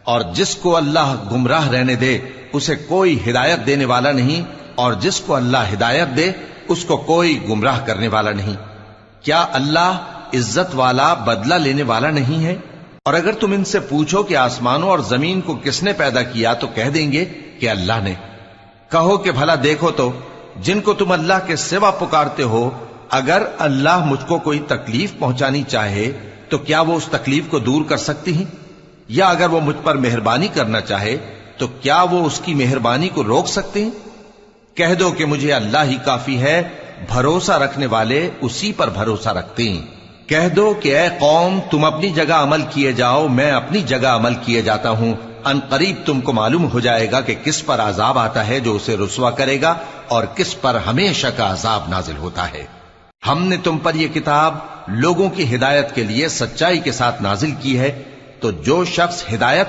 اور جس کو اللہ گمراہ رہنے دے اسے کوئی ہدایت دینے والا نہیں، اور جس کو اللہ ہدایت دے اس کو کوئی گمراہ کرنے والا نہیں۔ کیا اللہ عزت والا بدلہ لینے والا نہیں ہے؟ اور اگر تم ان سے پوچھو کہ آسمانوں اور زمین کو کس نے پیدا کیا تو کہہ دیں گے کہ اللہ نے۔ کہو کہ بھلا دیکھو تو جن کو تم اللہ کے سوا پکارتے ہو، اگر اللہ مجھ کو کوئی تکلیف پہنچانی چاہے تو کیا وہ اس تکلیف کو دور کر سکتی ہیں؟ یا اگر وہ مجھ پر مہربانی کرنا چاہے تو کیا وہ اس کی مہربانی کو روک سکتے ہیں؟ کہہ دو کہ مجھے اللہ ہی کافی ہے، بھروسہ رکھنے والے اسی پر بھروسہ رکھتے ہیں۔ کہہ دو کہ اے قوم تم اپنی جگہ عمل کیے جاؤ، میں اپنی جگہ عمل کیے جاتا ہوں، ان قریب تم کو معلوم ہو جائے گا کہ کس پر عذاب آتا ہے جو اسے رسوا کرے گا، اور کس پر ہمیشہ کا عذاب نازل ہوتا ہے۔ ہم نے تم پر یہ کتاب لوگوں کی ہدایت کے لیے سچائی کے ساتھ نازل کی ہے، تو جو شخص ہدایت